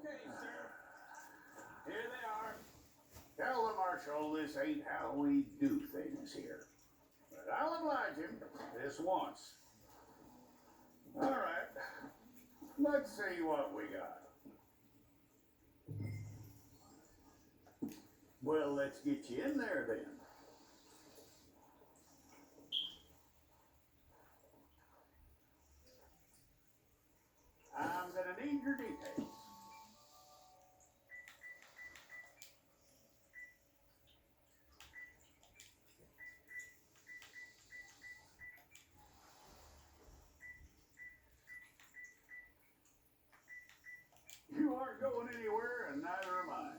Okay, sir. Here they are. Tell the Marshal this ain't how we do things here. But I'll oblige him this once. All right. Let's see what we got. Well, let's get you in there then. I'm gonna need your details. You aren't going anywhere, and neither am I.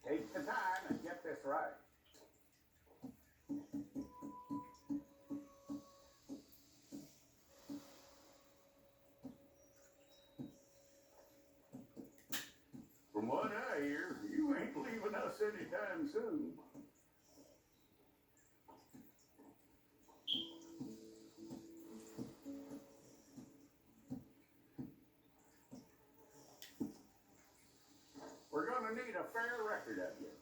Take the time and get this right. From what I hear, you ain't leaving us anytime soon. We're gonna need a fair record of you.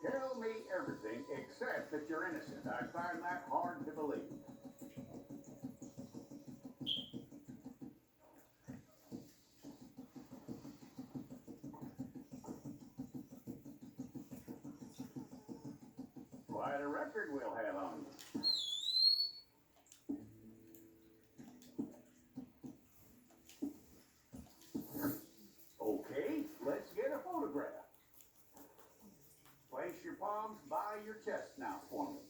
Tell me everything except that you're innocent. I find that hard to believe. Quite a record we'll have on you. Okay, let's get a photograph. Place your palms by your chest now for me.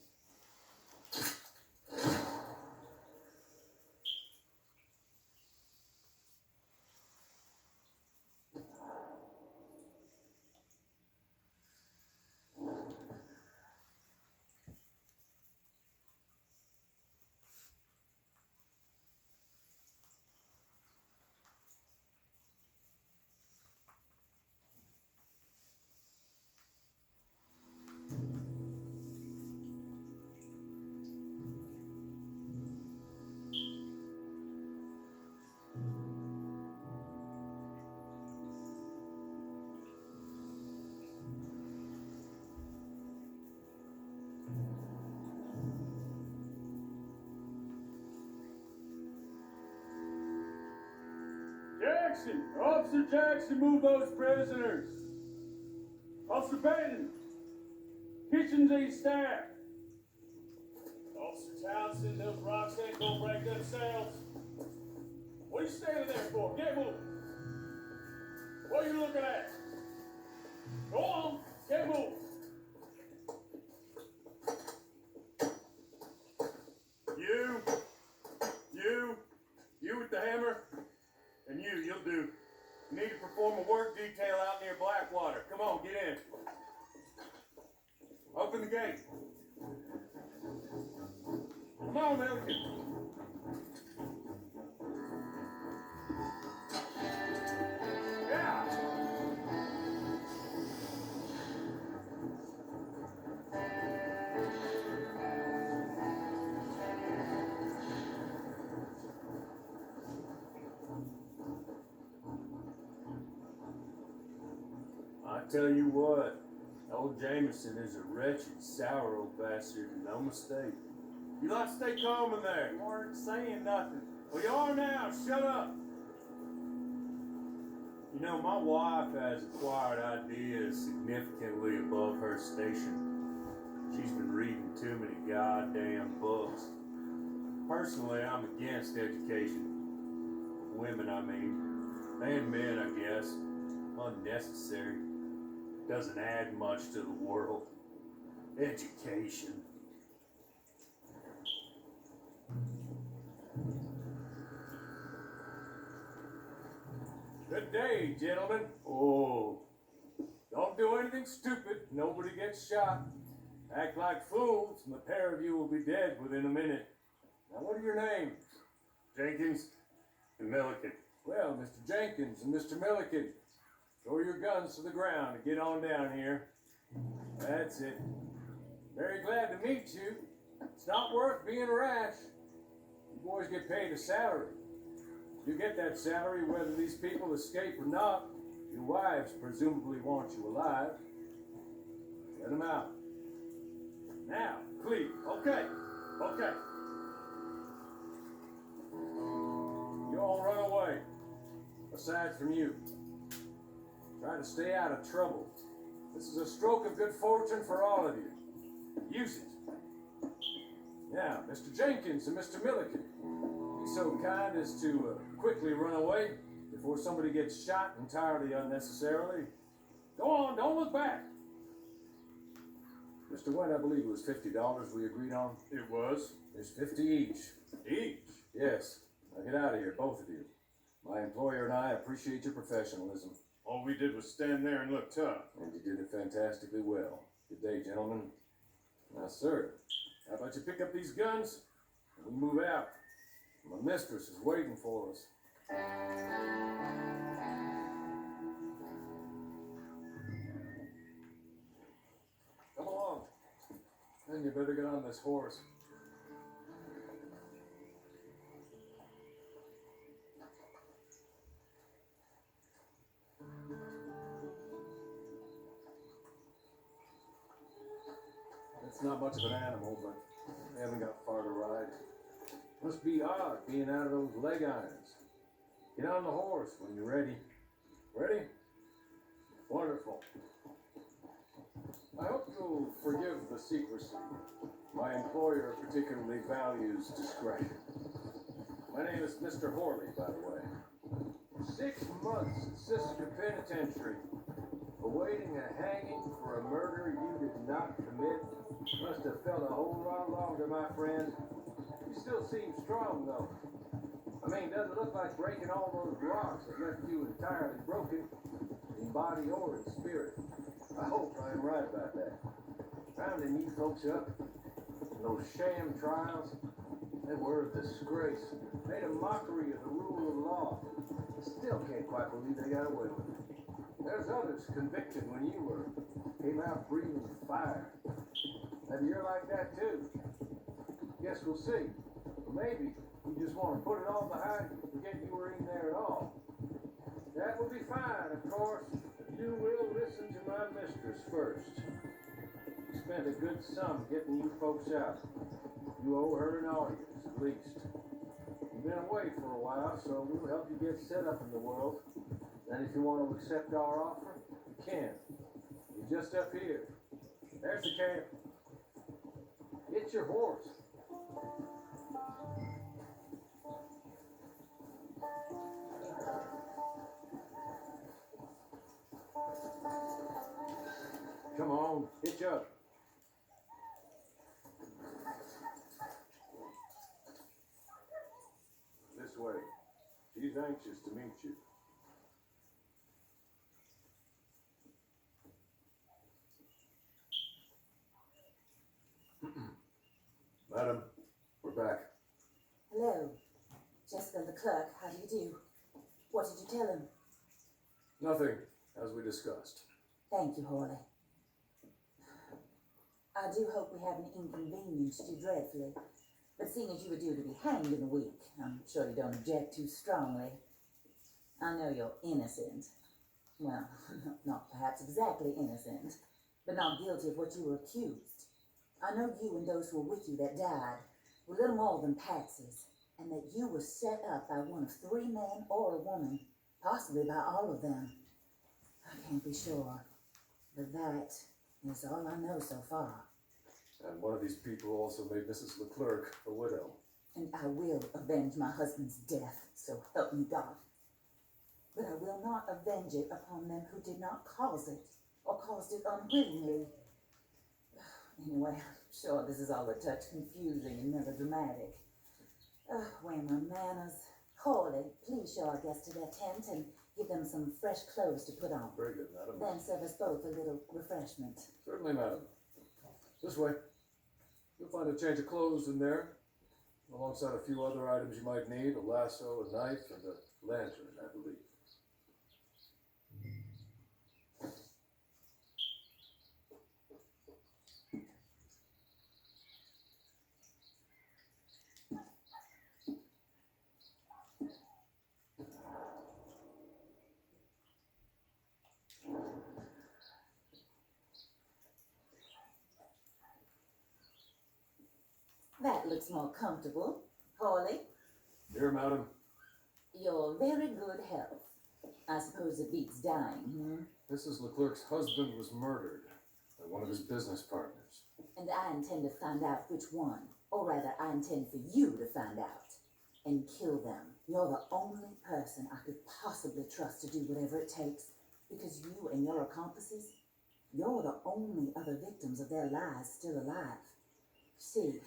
Jackson! Officer Jackson, move those prisoners! Officer Benton! Kitchen Z staff! Officer Townsend, those rocks ain't gonna break themselves. What are you standing there for? Get moving! What are you looking at? Go on, get moving! You with the hammer? And you'll do. You need to perform a work detail out near Blackwater. Come on, get in. Open the gate. Come on, Milliken. Yeah. I tell you what, old Jameson is a wretched, sour old bastard, no mistake. You lot stay calm in there. You weren't saying nothing. Well, you are now. Shut up. You know, my wife has acquired ideas significantly above her station. She's been reading too many goddamn books. Personally, I'm against education. Women, I mean. And men, I guess. Unnecessary. Doesn't add much to the world. Education. Good day, gentlemen. Oh, don't do anything stupid. Nobody gets shot. Act like fools, and the pair of you will be dead within a minute. Now, what are your names? Jenkins and Milliken. Well, Mr. Jenkins and Mr. Milliken, throw your guns to the ground and get on down here. That's it. Very glad to meet you. It's not worth being rash. You boys get paid a salary. You get that salary whether these people escape or not. Your wives presumably want you alive. Let them out. Now, Cleve. Okay. You all run away. Aside from you. Try to stay out of trouble. This is a stroke of good fortune for all of you. Use it. Now, Mr. Jenkins and Mr. Milliken, be so kind as to quickly run away before somebody gets shot entirely unnecessarily. Go on, don't look back. Mr. Went, I believe it was $50 we agreed on. It was. There's 50 each. Each? Yes. Now get out of here, both of you. My employer and I appreciate your professionalism. All we did was stand there and look tough. And you did it fantastically well. Good day, gentlemen. Now, sir, how about you pick up these guns and we move out? My mistress is waiting for us. Come along. Then you better get on this horse. It's not much of an animal, but they haven't got far to ride. Must be odd being out of those leg irons. Get on the horse when you're ready. Ready? Wonderful. I hope you'll forgive the secrecy. My employer particularly values discretion. My name is Mr. Horley, by the way. 6 months in Sister Penitentiary, awaiting a hanging for a murder you did not commit. Must have felt a whole lot longer, my friend. You still seem strong, though. I mean, doesn't look like breaking all those rocks that left you entirely broken, in body or in spirit. I hope I am right about that. Rounding you folks up, those sham trials, they were a disgrace. Made a mockery of the rule of law. I still can't quite believe they got away with it. There's others convicted when you were. Came out breathing fire. Maybe you're like that too. Guess we'll see. Or maybe you just want to put it all behind you and forget you were in there at all. That will be fine, of course, if you will listen to my mistress first. She spent a good sum getting you folks out. You owe her an audience, at least. You've been away for a while, so we'll help you get set up in the world. And if you want to accept our offer, you can. You're just up here. There's the camp. Get your horse. Come on, hitch up. This way. She's anxious to meet you. Madam, we're back. Hello. Jessica the clerk, how do you do? What did you tell him? Nothing, as we discussed. Thank you, Horley. I do hope we haven't inconvenienced you dreadfully. But seeing as you were due to be hanged in a week, I'm sure you don't object too strongly. I know you're innocent. Well, not perhaps exactly innocent, but not guilty of what you were accused. I know you and those who were with you that died were little more than patsies, and that you were set up by one of 3 men or a woman, possibly by all of them. I can't be sure, but that is all I know so far. And one of these people also made Mrs. Leclerc a widow. And I will avenge my husband's death, so help me God. But I will not avenge it upon them who did not cause it, or caused it unwittingly. Anyway, I'm sure this is all a touch confusing and melodramatic. Where are my manners? Horley, please show our guests to their tent and give them some fresh clothes to put on. Very good, madam. Then serve us both a little refreshment. Certainly, madam. This way. You'll find a change of clothes in there, alongside a few other items you might need, a lasso, a knife, and a lantern, I believe. That looks more comfortable. Hawley, Here, madam. your very good health. I suppose it beats dying, hmm? Mrs. Leclerc's husband was murdered by one of his business partners. And I intend to find out which one. Or rather, I intend for you to find out. And kill them. You're the only person I could possibly trust to do whatever it takes. Because you and your accomplices, you're the only other victims of their lives still alive. See,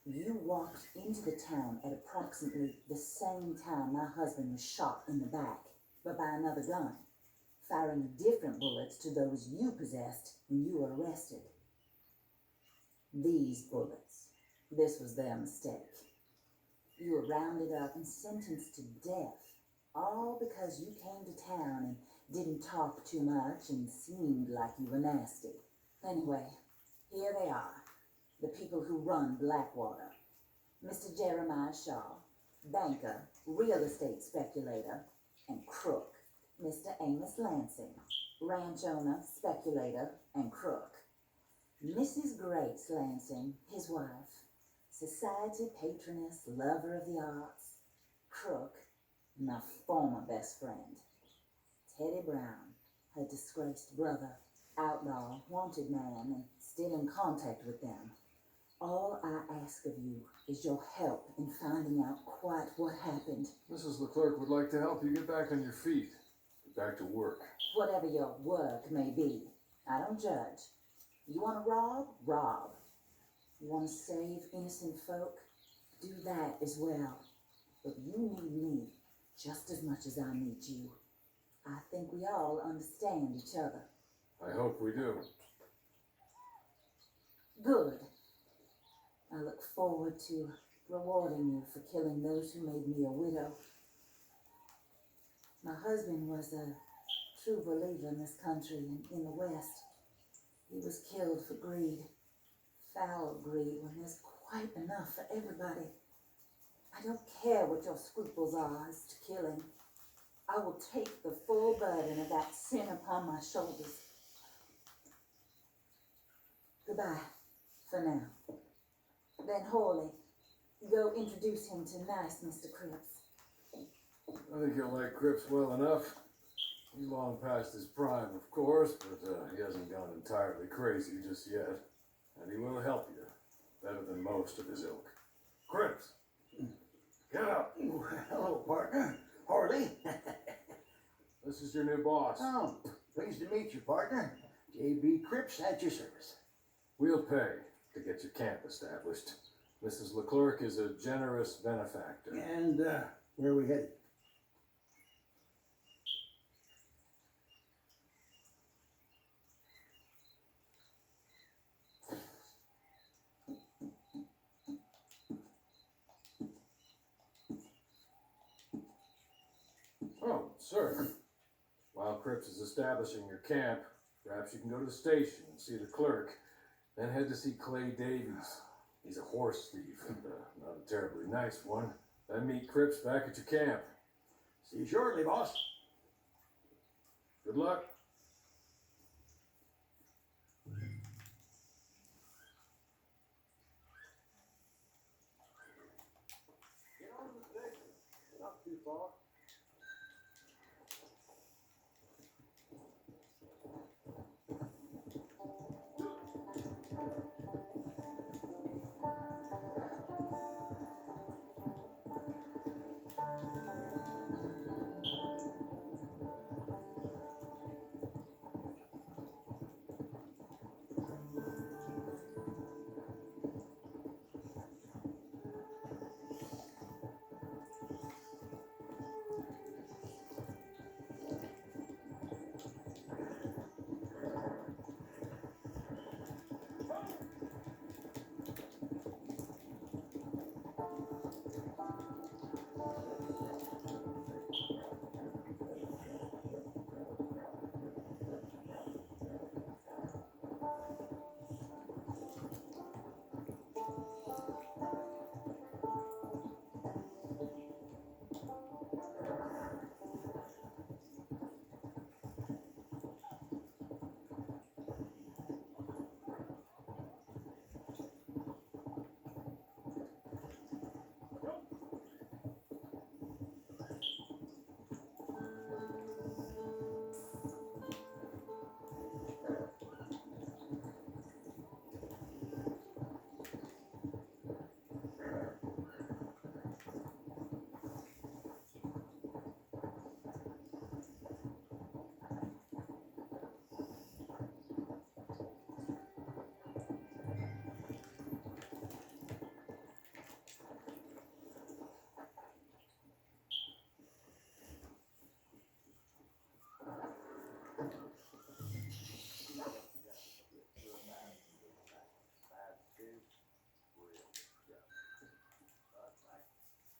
you walked into the town at approximately the same time my husband was shot in the back, but by another gun, firing different bullets to those you possessed when you were arrested. These bullets, this was their mistake. You were rounded up and sentenced to death, all because you came to town and didn't talk too much and seemed like you were nasty. Anyway, here they are. The people who run Blackwater. Mr. Jeremiah Shaw, banker, real estate speculator, and crook. Mr. Amos Lansing, ranch owner, speculator, and crook. Mrs. Grace Lansing, his wife, society patroness, lover of the arts, crook, and my former best friend. Teddy Brown, her disgraced brother, outlaw, wanted man, and still in contact with them. All I ask of you is your help in finding out quite what happened. Mrs. Leclerc would like to help you get back on your feet. Get back to work. Whatever your work may be, I don't judge. You want to rob? Rob. You want to save innocent folk? Do that as well. But you need me just as much as I need you. I think we all understand each other. I hope we do. Good. I look forward to rewarding you for killing those who made me a widow. My husband was a true believer in this country and in the West. He was killed for greed, foul greed, when there's quite enough for everybody. I don't care what your scruples are as to killing. I will take the full burden of that sin upon my shoulders. Goodbye, for now. Then Hawley, go introduce him to nice Mr. Cripps. I think you'll like Cripps well enough. He's long past his prime, of course, but he hasn't gone entirely crazy just yet. And he will help you, better than most of his ilk. Cripps, get up. Ooh, hello, partner. Harley. This is your new boss. Oh, pleased to meet you, partner. J.B. Cripps at your service. We'll pay to get your camp established. Mrs. Leclerc is a generous benefactor. And where are we headed? Oh, sir. While Cripps is establishing your camp, perhaps you can go to the station and see the clerk, then head to see Clay Davies. He's a horse thief, and not a terribly nice one. Then meet Cripps back at your camp. See you shortly, boss. Good luck. Get on to the station. Not too far.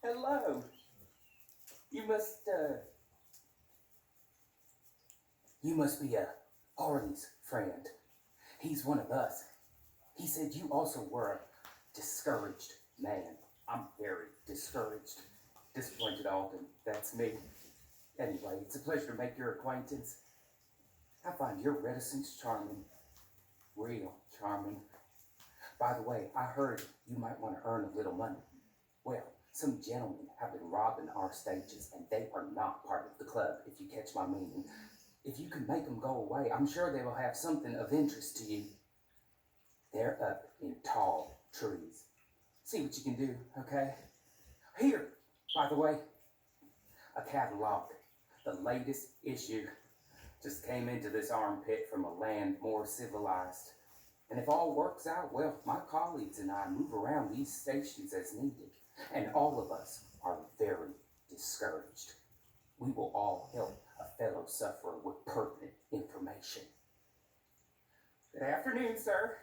Hello. You must be Arnie's friend. He's one of us. He said you also were a discouraged man. I'm very discouraged. Disappointed Alden. That's me. Anyway, it's a pleasure to make your acquaintance. I find your reticence charming. Real charming. By the way, I heard you might want to earn a little money. Well, some gentlemen have been robbing our stages, and they are not part of the club, if you catch my meaning. If you can make them go away, I'm sure they will have something of interest to you. They're up in tall trees. See what you can do, okay? Here, by the way, a catalog. The latest issue just came into this armpit from a land more civilized. And if all works out, well, my colleagues and I move around these stations as needed. And all of us are very discouraged. We will all help a fellow sufferer with pertinent information. Good afternoon, sir.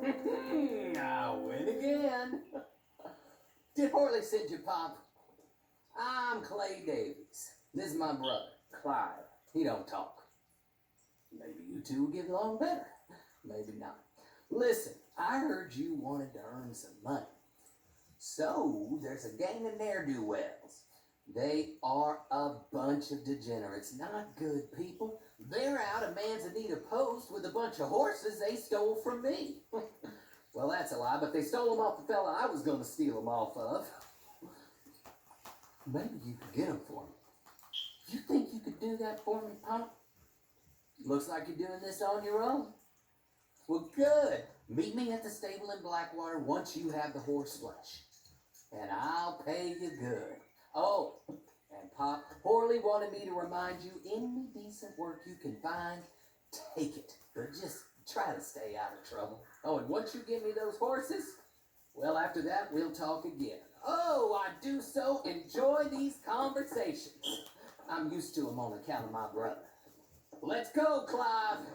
I win again. Did Horley send you, Pop? I'm Clay Davies. This is my brother, Clyde. He don't talk. Maybe you two will get along better. Maybe not. Listen, I heard you wanted to earn some money. So, there's a gang of ne'er-do-wells. They are a bunch of degenerates, not good people. They're out of Manzanita Post with a bunch of horses they stole from me. Well, that's a lie, but they stole them off the fella I was going to steal them off of. Maybe you could get them for me. You think you could do that for me, Pop? Looks like you're doing this on your own. Well, good. Meet me at the stable in Blackwater once you have the horse flesh. And I'll pay you good. Oh, and Pop, Horley wanted me to remind you, any decent work you can find, take it. But just try to stay out of trouble. Oh, and once you give me those horses, well, after that, we'll talk again. Oh, I do so enjoy these conversations. I'm used to them on account of my brother. Let's go, Clive.